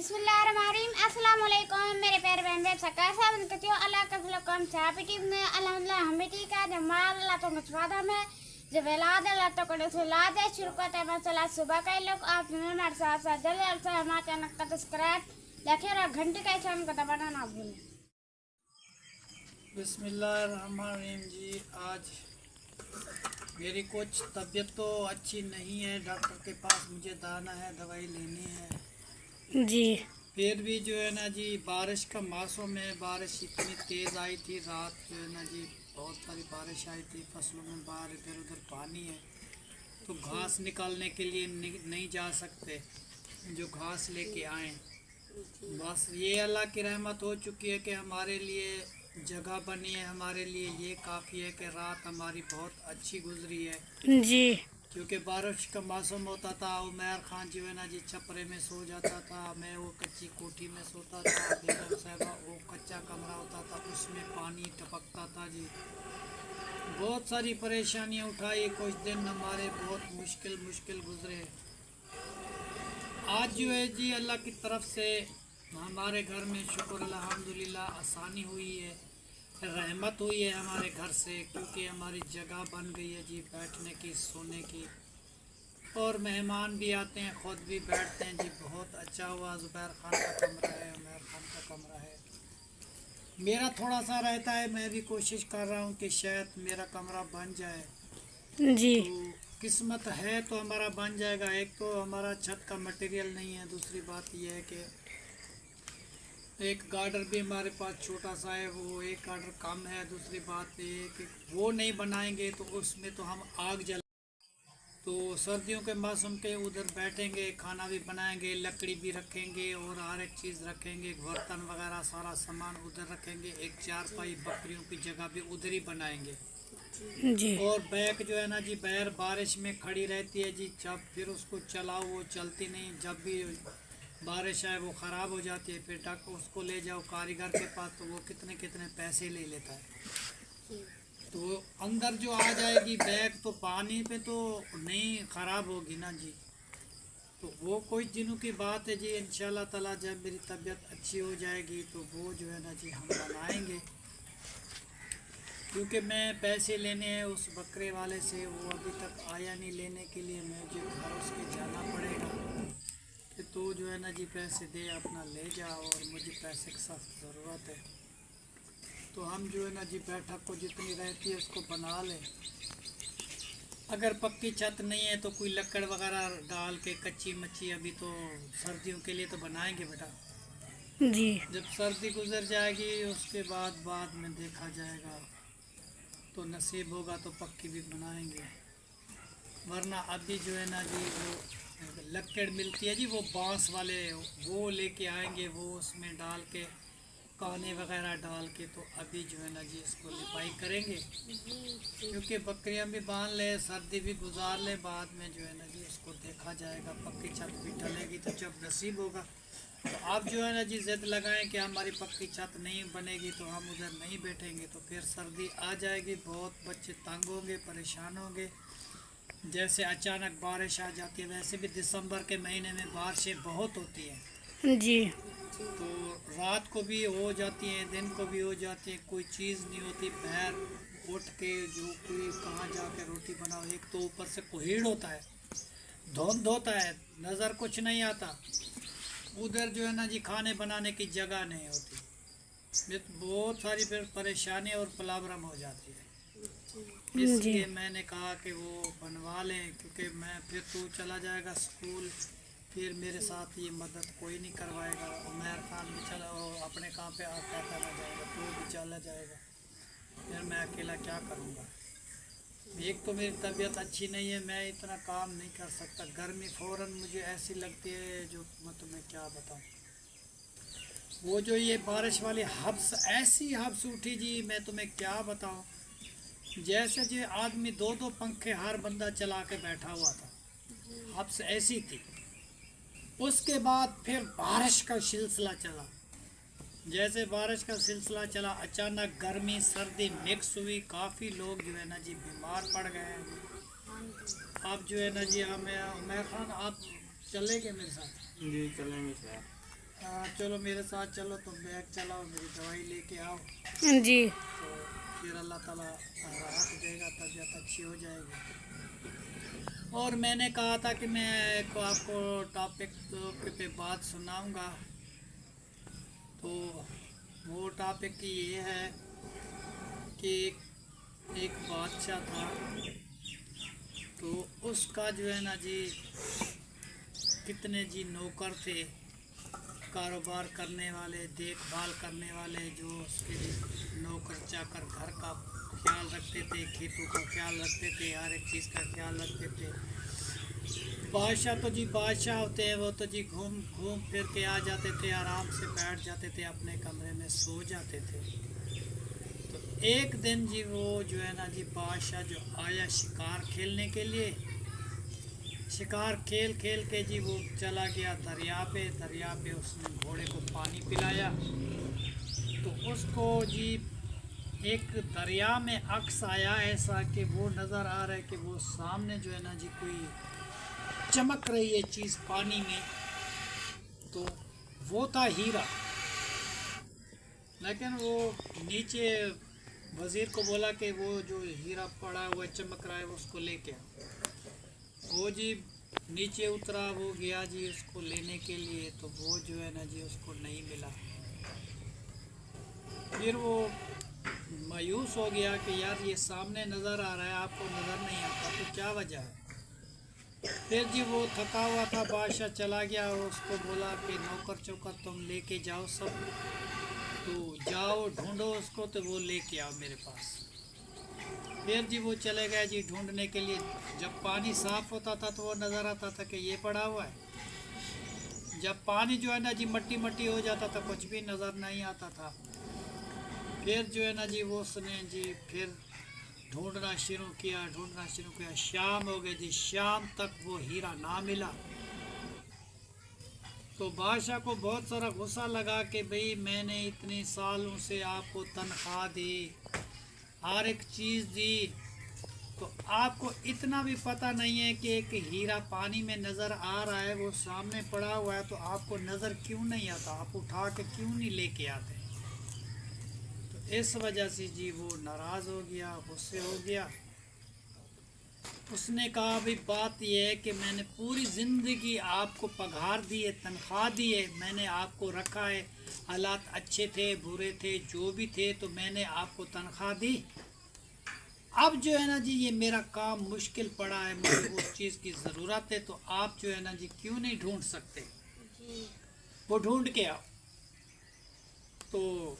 बिस्मिल्लाहिर्रहमानिर्रहीम। अस्सलाम वालेकुम मेरे प्यारे बहन बेब सका सब कहती हो अल्लाह का फलकम चापी टीम ने अल्हम्दुलिल्लाह हम भी ठीक है जब माल अल्लाह तो मचवादा में जब वेलाद अल्लाह तो करे से लाद है शुरू करते हैं मसला सुबह का लोग आप हमारे साथ साथ जल्दी से हमारे चैनल का सब्सक्राइब देखिए और घंटे का आइकन को दबाना ना भूलें। बिस्मिल्लाहिर्रहमानिर्रहीम जी, आज मेरी कुछ तबीयत तो अच्छी नहीं है, डॉक्टर के पास मुझे जाना है, दवाई लेनी है जी। फिर भी जो है ना जी बारिश का मौसम है, बारिश इतनी तेज़ आई थी रात, जो है ना जी बहुत सारी बारिश आई थी, फसलों में बाहर इधर उधर पानी है तो घास निकालने के लिए नहीं जा सकते, जो घास लेके आए बस ये अल्लाह की रहमत हो चुकी है कि हमारे लिए जगह बनी है, हमारे लिए ये काफ़ी है कि रात हमारी बहुत अच्छी गुजरी है जी। क्योंकि बारिश का मौसम होता था। उमर खान जो है ना जी छपरे में सो जाता था, मैं वो कच्ची कोठी में सोता था, बेगम साहबा वो कच्चा कमरा होता था उसमें पानी टपकता था जी। बहुत सारी परेशानियां उठाई, कुछ दिन हमारे बहुत मुश्किल गुजरे। आज जो है जी अल्लाह की तरफ से हमारे घर में शुक्र अल्हम्दुलिल्लाह आसानी हुई है, रहमत हुई है हमारे घर से, क्योंकि हमारी जगह बन गई है जी बैठने की, सोने की, और मेहमान भी आते हैं, ख़ुद भी बैठते हैं जी। बहुत अच्छा हुआ, ज़ुबैर खान का कमरा है, उमर खान का कमरा है, मेरा थोड़ा सा रहता है, मैं भी कोशिश कर रहा हूँ कि शायद मेरा कमरा बन जाए जी। तो किस्मत है तो हमारा बन जाएगा। एक तो हमारा छत का मटेरियल नहीं है, दूसरी बात यह है कि एक गार्डर भी हमारे पास छोटा सा है, वो एक गार्डर कम है। दूसरी बात ये कि वो नहीं बनाएंगे तो उसमें तो हम आग जला, तो सर्दियों के मौसम के उधर बैठेंगे, खाना भी बनाएंगे, लकड़ी भी रखेंगे और हर एक चीज़ रखेंगे, बर्तन वगैरह सारा सामान उधर रखेंगे, एक चारपाई बकरियों की जगह भी उधर ही बनाएंगे जी। और बैक जो है ना जी बैर बारिश में खड़ी रहती है जी, जब फिर उसको चलाओ वो चलती नहीं, जब भी बारिश आए वो ख़राब हो जाती है, फिर तक उसको ले जाओ कारीगर के पास तो वो कितने कितने पैसे ले लेता है। तो अंदर जो आ जाएगी बैग तो पानी पे तो नहीं ख़राब होगी ना जी, तो वो कोई दिनों की बात है जी। इंशाल्लाह ताला जब मेरी तबीयत अच्छी हो जाएगी तो वो जो है ना जी हम बनाएंगे, क्योंकि मैं पैसे लेने हैं उस बकरे वाले से, वो अभी तक आया नहीं लेने के लिए, मुझे घर उसके जाना पड़ेगा कि तो जो है ना जी पैसे दे अपना ले जा, और मुझे पैसे की सख्त ज़रूरत है। तो हम जो है ना जी बैठक को जितनी रहती है उसको बना लें, अगर पक्की छत नहीं है तो कोई लकड़ वगैरह डाल के कच्ची मच्छी अभी तो सर्दियों के लिए तो बनाएंगे बेटा, जी। जब सर्दी गुजर जाएगी उसके बाद में देखा जाएगा, तो नसीब होगा तो पक्की भी बनाएंगे, वरना अभी जो है ना जी वो लकड़ मिलती है जी, वो बांस वाले वो लेके आएंगे, वो उसमें डाल के काने वगैरह डाल के, तो अभी जो है ना जी इसको लिपाई करेंगे, क्योंकि बकरियां भी बांध ले, सर्दी भी गुजार ले, बाद में जो है ना जी उसको देखा जाएगा, पक्की छत भी डलेगी तो जब नसीब होगा। तो आप जो है ना जी ज़िद लगाएं कि हमारी पक्की छत नहीं बनेगी तो हम उधर नहीं बैठेंगे, तो फिर सर्दी आ जाएगी, बहुत बच्चे तंग होंगे, परेशान होंगे। जैसे अचानक बारिश आ जाती है, वैसे भी दिसंबर के महीने में बारिशें बहुत होती हैं जी। तो रात को भी हो जाती हैं, दिन को भी हो जाती है, कोई चीज़ नहीं होती, बाहर उठ के जो कोई कहाँ जाके रोटी बनाओ, एक तो ऊपर से कोहीड़ होता है, धुंध होता है, नज़र कुछ नहीं आता, उधर जो है ना जी खाने बनाने की जगह नहीं होती, ये तो बहुत सारी फिर परेशानी और प्रॉब्लम हो जाती है। इसलिए मैंने कहा कि वो बनवा लें, क्योंकि मैं फिर तू चला जाएगा स्कूल, फिर मेरे साथ ये मदद कोई नहीं करवाएगा, उमर खान भी चला अपने काम पे आता चला जाएगा, तू भी चला जाएगा, फिर मैं अकेला क्या करूँगा। एक तो मेरी तबीयत अच्छी नहीं है, मैं इतना काम नहीं कर सकता, गर्मी फ़ौरन मुझे ऐसी लगती है जो मैं तुम्हें क्या बताऊँ। वो जो ये बारिश वाली हब्स, ऐसी हब्स उठी जी, मैं तुम्हें क्या बताऊँ, जैसे जी आदमी दो दो पंखे हर बंदा चला के बैठा हुआ था, हब्स ऐसी थी। उसके बाद फिर बारिश का सिलसिला चला, जैसे बारिश का सिलसिला चला अचानक गर्मी सर्दी मिक्स हुई, काफ़ी लोग जो है ना जी बीमार पड़ गए हैं जी। अब जो है ना जी हमें उमर खान आप चलेंगे मेरे साथ? जी चलेंगे सर। चलो मेरे साथ चलो, तुम बैग चलाओ, मेरी दवाई लेके आओ, जी तो फिर अल्लाह ताला राहत देगा, तबीयत अच्छी हो जाएगी। और मैंने कहा था कि मैं एक आपको टॉपिक पे बात सुनाऊंगा, तो वो टॉपिक ये है कि एक बादशाह था, तो उसका जो है ना जी कितने जी नौकर थे, कारोबार करने वाले, देखभाल करने वाले, जो उसके नौकर चाकर घर का ख्याल रखते थे, खेतों का ख्याल रखते थे, हर एक चीज़ का ख्याल रखते थे। बादशाह तो जी बादशाह होते हैं, वो तो जी घूम घूम फिर के आ जाते थे, आराम से बैठ जाते थे, अपने कमरे में सो जाते थे। तो एक दिन जी वो जो है ना जी बादशाह जो आया शिकार खेलने के लिए, शिकार खेल खेल के जी वो चला गया दरिया पे उसने घोड़े को पानी पिलाया। तो उसको जी एक दरिया में अक्स आया ऐसा कि वो नज़र आ रहा है कि वो सामने जो है ना जी कोई चमक रही है चीज़ पानी में, तो वो था हीरा। लेकिन वो नीचे वज़ीर को बोला कि वो जो हीरा पड़ा हुआ चमक रहा है उसको लेके आओ। वो जी नीचे उतरा, वो गया जी उसको लेने के लिए, तो वो जो है ना जी उसको नहीं मिला। फिर वो मायूस हो गया कि यार ये सामने नज़र आ रहा है, आपको नज़र नहीं आता, तो क्या वजह है। फिर जी वो थका हुआ था बादशाह, चला गया, उसको बोला कि नौकर चौकर तुम लेके जाओ सब, तो जाओ ढूंढो उसको, तो वो लेके आओ मेरे पास। फिर जी वो चले गए जी ढूंढने के लिए। जब पानी साफ होता था तो वो नज़र आता था कि ये पड़ा हुआ है। जब पानी जो है ना जी मट्टी मट्टी हो जाता था, कुछ भी नज़र नहीं आता था। फिर जो है ना जी वो उसने जी फिर ढूंढना शुरू किया। शाम हो गई जी, शाम तक वो हीरा ना मिला। तो बादशाह को बहुत सारा गुस्सा लगा कि भाई मैंने इतने सालों से आपको तनख्वाह दी, हर एक चीज़ दी, तो आपको इतना भी पता नहीं है कि एक हीरा पानी में नज़र आ रहा है, वो सामने पड़ा हुआ है, तो आपको नज़र क्यों नहीं आता, आप उठा के क्यों नहीं लेके आते। तो इस वजह से जी वो नाराज़ हो गया, गुस्से हो गया। उसने कहा भाई बात यह है कि मैंने पूरी ज़िंदगी आपको पगार दी है, तनख्वाह दी है, मैंने आपको रखा है, हालात अच्छे थे बुरे थे जो भी थे, तो मैंने आपको तनख्वाह दी। अब जो है ना जी ये मेरा काम मुश्किल पड़ा है, मुझे उस चीज़ की ज़रूरत है, तो आप जो है ना जी क्यों नहीं ढूंढ सकते, वो ढूंढ के आओ। तो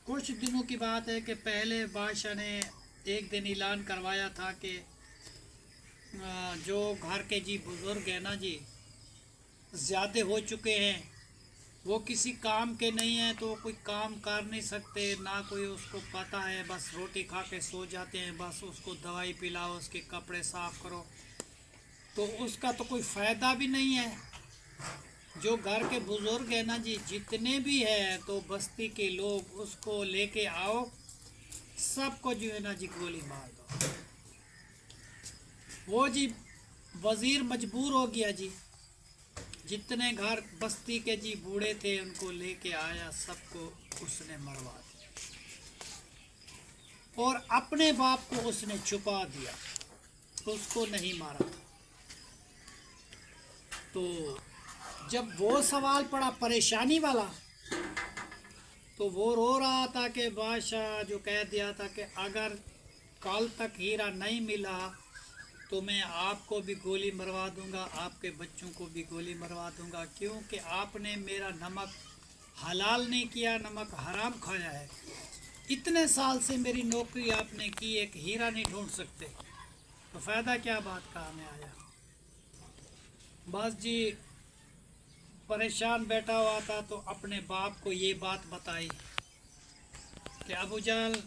कुछ दिनों की बात है कि पहले बादशाह ने एक दिन ऐलान करवाया था कि जो घर के जी बुज़ुर्ग हैं ना जी ज़्यादा हो चुके हैं, वो किसी काम के नहीं हैं, तो कोई काम कर नहीं सकते, ना कोई उसको पता है, बस रोटी खा के सो जाते हैं, बस उसको दवाई पिलाओ, उसके कपड़े साफ़ करो, तो उसका तो कोई फ़ायदा भी नहीं है। जो घर के बुज़ुर्ग हैं ना जी जितने भी हैं, तो बस्ती के लोग उसको लेके आओ, सबको जो है ना जी गोली मार दो। वो जी वज़ीर मजबूर हो गया जी, जितने घर बस्ती के जी बूढ़े थे उनको लेके आया, सबको उसने मरवा दिया, और अपने बाप को उसने छुपा दिया, उसको नहीं मारा। तो जब वो सवाल पड़ा परेशानी वाला, तो वो रो रहा था कि बादशाह जो कह दिया था कि अगर कल तक हीरा नहीं मिला तो मैं आपको भी गोली मरवा दूंगा, आपके बच्चों को भी गोली मरवा दूंगा, क्योंकि आपने मेरा नमक हलाल नहीं किया, नमक हराम खाया है। इतने साल से मेरी नौकरी आपने की, एक हीरा नहीं ढूंढ सकते, तो फ़ायदा क्या बात का हमें आया। बस जी परेशान बैठा हुआ था, तो अपने बाप को ये बात बताई कि अबू जहल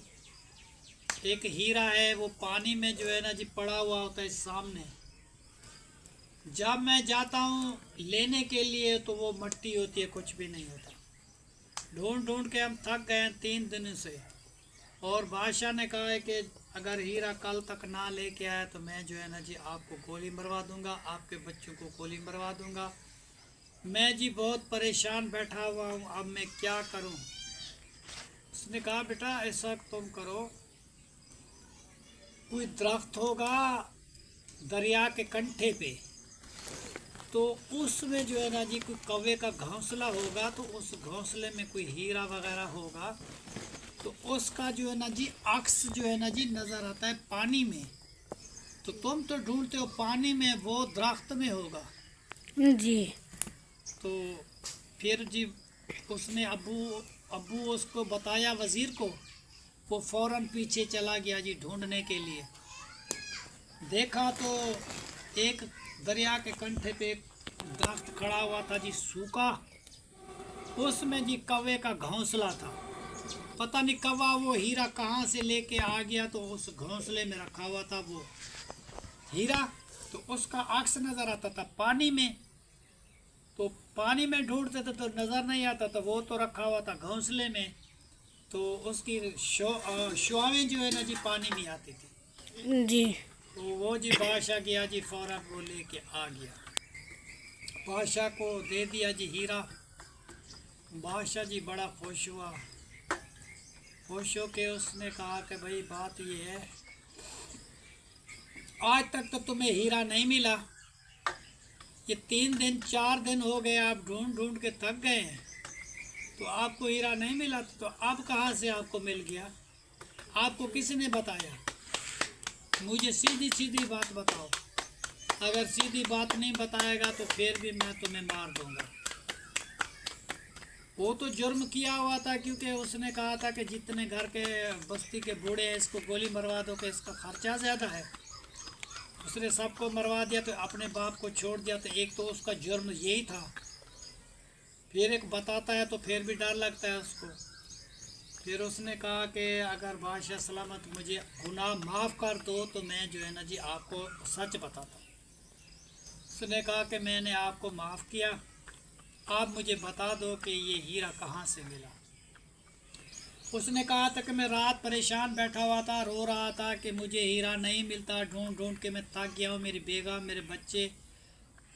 एक हीरा है, वो पानी में जो है ना जी पड़ा हुआ होता है सामने, जब मैं जाता हूँ लेने के लिए तो वो मट्टी होती है, कुछ भी नहीं होता। ढूंढ ढूंढ के हम थक गए 3 दिन से, और बादशाह ने कहा है कि अगर हीरा कल तक ना लेके आया तो मैं जो है ना जी आपको गोली मरवा दूंगा, आपके बच्चों को गोली मरवा दूंगा। मैं जी बहुत परेशान बैठा हुआ हूँ, अब मैं क्या करूँ। उसने कहा बेटा ऐसा तुम करो, कोई दरख्त होगा दरिया के कंठे पे, तो उसमें जो है ना जी कोई कौवे का घोंसला होगा, तो उस घोंसले में कोई हीरा वगैरह होगा, तो उसका जो है ना जी अक्स जो है ना जी नज़र आता है पानी में। तो तुम तो ढूंढते हो पानी में, वो दरख्त में होगा। जी। तो फिर जी उसने अब्बू उसको बताया वज़ीर को, वो फ़ौरन पीछे चला गया जी ढूंढने के लिए। देखा तो एक दरिया के कंठे पे एक दरख्त खड़ा हुआ था जी सूखा, उसमें जी कौवे का घोंसला था। पता नहीं कौवा वो हीरा कहाँ से लेके आ गया, तो उस घोंसले में रखा हुआ था वो हीरा। तो उसका अक्स नज़र आता था पानी में, तो पानी में ढूंढते थे तो नज़र नहीं आता था, वो तो रखा हुआ था घोंसले में। तो उसकी शुआएं जो है ना जी पानी में आती थी। जी। तो वो जी बादशाह गया जी, फ़ौरन वो लेके आ गया, बादशाह को दे दिया जी हीरा। बादशाह जी बड़ा खुश हुआ। खुश होके उसने कहा कि भाई बात ये है, आज तक तो तुम्हें हीरा नहीं मिला, ये 3 दिन 4 दिन हो गए, आप ढूंढ ढूंढ के थक गए हैं, तो आपको हीरा नहीं मिला, तो अब कहाँ से आपको मिल गया? आपको किसने बताया? मुझे सीधी सीधी बात बताओ। अगर सीधी बात नहीं बताएगा तो फिर भी मैं तुम्हें मार दूंगा। वो तो जुर्म किया हुआ था, क्योंकि उसने कहा था कि जितने घर के बस्ती के बूढ़े हैं इसको गोली मरवा दो कि इसका खर्चा ज़्यादा है। उसने सबको मरवा दिया, तो अपने बाप को छोड़ दिया। तो एक तो उसका जुर्म यही था, फिर एक बताता है तो फिर भी डर लगता है उसको। फिर उसने कहा कि अगर बादशाह सलामत मुझे गुनाह माफ़ कर दो तो मैं जो है ना जी आपको सच बताता हूँ। उसने कहा कि मैंने आपको माफ़ किया, आप मुझे बता दो कि ये हीरा कहाँ से मिला। उसने कहा था कि मैं रात परेशान बैठा हुआ था, रो रहा था कि मुझे हीरा नहीं मिलता, ढूंढ ढूंढ के मैं थक गया हूँ, मेरी बेगम मेरे बच्चे,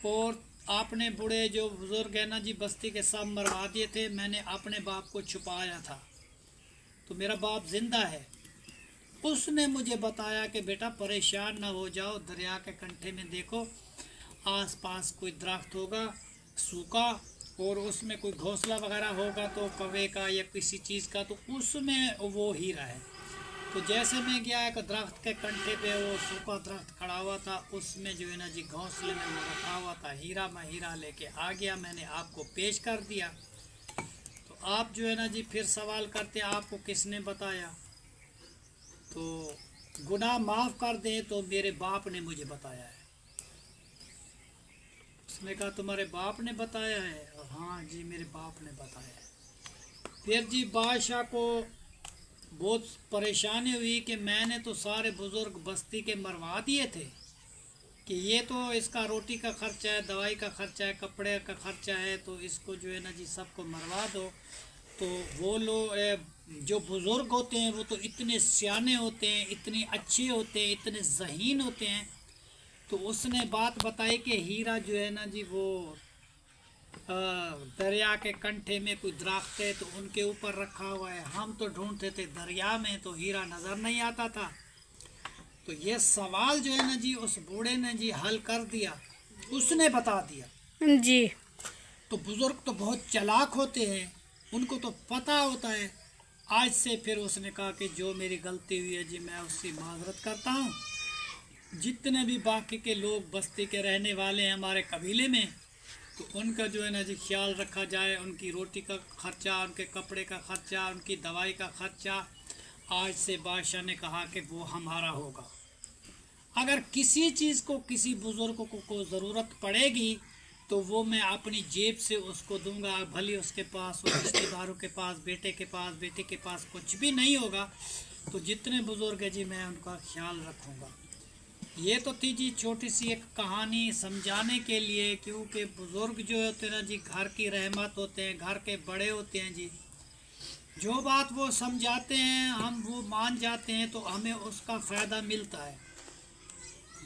और आपने बूढ़े जो बुज़ुर्ग है ना जी बस्ती के सब मरवा दिए थे। मैंने अपने बाप को छुपाया था, तो मेरा बाप ज़िंदा है। उसने मुझे बताया कि बेटा परेशान ना हो जाओ, दरिया के कंठे में देखो आसपास कोई दरख्त होगा सूखा, और उसमें कोई घोंसला वगैरह होगा, तो कौवे का या किसी चीज़ का, तो उसमें वो हीरा है। तो जैसे मैं गया एक दरख्त के कंठे पे, वो सूखा दरख्त खड़ा हुआ था, उसमें जो है ना जी घोंसले में वो रखा हुआ था हीरा। मैं हीरा लेके आ गया, मैंने आपको पेश कर दिया। तो आप जो है ना जी फिर सवाल करते आपको किसने बताया, तो गुनाह माफ़ कर दें तो मेरे बाप ने मुझे बताया है। उसने कहा तुम्हारे बाप ने बताया है? हाँ जी मेरे बाप ने बताया है। फिर जी बादशाह को बहुत परेशानी हुई कि मैंने तो सारे बुज़ुर्ग बस्ती के मरवा दिए थे, कि ये तो इसका रोटी का खर्चा है, दवाई का खर्चा है, कपड़े का खर्चा है, तो इसको जो है ना जी सबको मरवा दो। तो वो लोग जो बुज़ुर्ग होते हैं वो तो इतने सियाने होते हैं, इतने अच्छे होते हैं, इतने ज़हीन होते हैं। तो उसने बात बताई कि हीरा जो है ना जी वो दरिया के कंठे में कोई दरख्त है, तो उनके ऊपर रखा हुआ है। हम तो ढूंढते थे दरिया में, तो हीरा नज़र नहीं आता था। तो ये सवाल जो है ना जी उस बूढ़े ने जी हल कर दिया, उसने बता दिया। जी। तो बुज़ुर्ग तो बहुत चालाक होते हैं, उनको तो पता होता है। आज से फिर उसने कहा कि जो मेरी गलती हुई है जी मैं उससे माजरत करता हूँ। जितने भी बाकी के लोग बस्ती के रहने वाले हैं हमारे कबीले में, तो उनका जो है ना जी ख्याल रखा जाए, उनकी रोटी का खर्चा, उनके कपड़े का खर्चा, उनकी दवाई का खर्चा आज से बादशाह ने कहा कि वो हमारा होगा। अगर किसी चीज़ को किसी बुज़ुर्ग को ज़रूरत पड़ेगी तो वो मैं अपनी जेब से उसको दूंगा, भले उसके पास रिश्तेदारों के पास, बेटे के पास, बेटे के पास कुछ भी नहीं होगा, तो जितने बुज़ुर्ग हैं जी मैं उनका ख्याल रखूँगा। ये तो थी जी छोटी सी एक कहानी समझाने के लिए, क्योंकि बुज़ुर्ग जो होते हैं ना जी घर की रहमत होते हैं, घर के बड़े होते हैं जी। जो बात वो समझाते हैं हम वो मान जाते हैं, तो हमें उसका फ़ायदा मिलता है।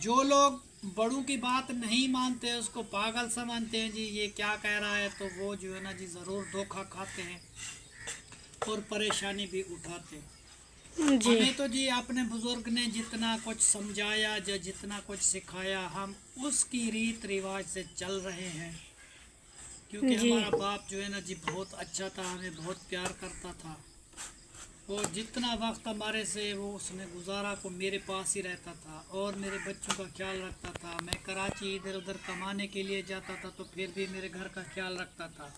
जो लोग बड़ों की बात नहीं मानते, उसको पागल समझते हैं जी, ये क्या कह रहा है, तो वो जो है ना जी ज़रूर धोखा खाते हैं और परेशानी भी उठाते हैं। जी हमें तो जी अपने बुजुर्ग ने जितना कुछ समझाया या जितना कुछ सिखाया, हम उसकी रीत रिवाज से चल रहे हैं। क्योंकि जी हमारा बाप जो है ना जी बहुत अच्छा था, हमें बहुत प्यार करता था, और जितना वक्त हमारे से वो उसने गुजारा को मेरे पास ही रहता था और मेरे बच्चों का ख्याल रखता था। मैं कराची इधर उधर कमाने के लिए जाता था तो फिर भी मेरे घर का ख्याल रखता था।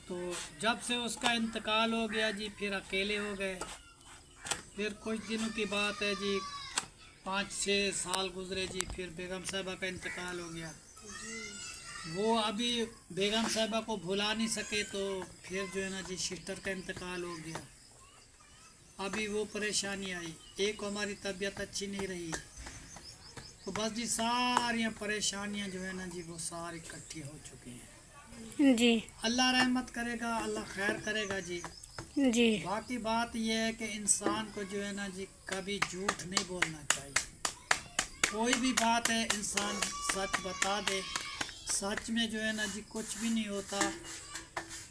तो जब से उसका इंतकाल हो गया जी, फिर अकेले हो गए। फिर कुछ दिनों की बात है जी, 5-6 साल गुजरे जी, फिर बेगम साहिबा का इंतकाल हो गया। वो अभी बेगम साहिबा को भुला नहीं सके, तो फिर जो है ना जी सिस्टर का इंतकाल हो गया। अभी वो परेशानी आई, एक हमारी तबीयत अच्छी नहीं रही, तो बस जी सारी परेशानियां जो है ना जी वो सारी इकट्ठी हो चुकी हैं। जी अल्लाह रहमत करेगा, अल्लाह खैर करेगा जी। जी बाकी बात यह है कि इंसान को जो है ना जी कभी झूठ नहीं बोलना चाहिए। कोई भी बात है इंसान सच बता दे। सच में जो है ना जी कुछ भी नहीं होता,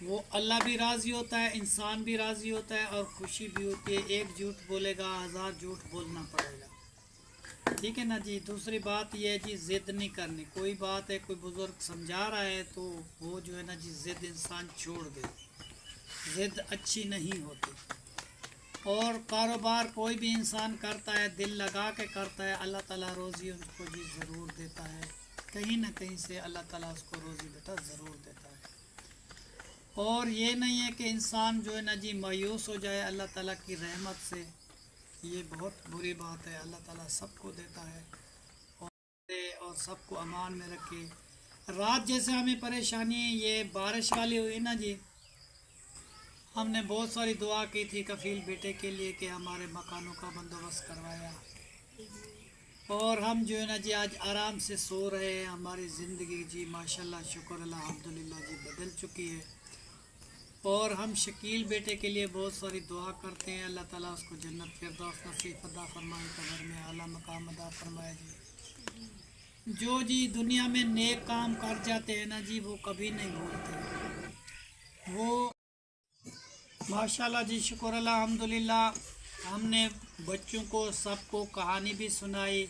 वो अल्लाह भी राज़ी होता है, इंसान भी राज़ी होता है और खुशी भी होती है। एक झूठ बोलेगा 1000 झूठ बोलना पड़ेगा, ठीक है ना जी। दूसरी बात यह है जी ज़िद नहीं करनी। कोई बात है, कोई बुज़ुर्ग समझा रहा है तो वो जो है ना जी ज़िद इंसान छोड़ दे, ज़िद अच्छी नहीं होती। और कारोबार कोई भी इंसान करता है दिल लगा के करता है, अल्लाह ताला रोज़ी उसको जी ज़रूर देता है, कहीं ना कहीं से अल्लाह ताला उसको रोज़ी बेटा ज़रूर देता है। और ये नहीं है कि इंसान जो है ना जी मायूस हो जाए अल्लाह ताला की रहमत से, ये बहुत बुरी बात है। अल्लाह ताला सबको देता है और सबको अमान में रखे। रात जैसे हमें परेशानी ये बारिश वाली हुई ना जी, हमने बहुत सारी दुआ की थी कफ़ील बेटे के लिए कि हमारे मकानों का बंदोबस्त करवाया, और हम जो है ना जी आज आराम से सो रहे हैं। हमारी ज़िंदगी जी माशाल्लाह शुक्र अल्हम्दुलिल्लाह जी बदल चुकी है। और हम शकील बेटे के लिए बहुत सारी दुआ करते हैं, अल्लाह ताला उसको जन्नत फिरदौस नसीब अदा फरमाए, कब्र में आला मकाम अदा फरमाए जी। जो जी दुनिया में नेक काम कर जाते हैं ना जी वो कभी नहीं भूलते। वो माशाल्लाह जी शुक्र अल्हम्दुलिल्लाह, हमने बच्चों को सबको कहानी भी सुनाई।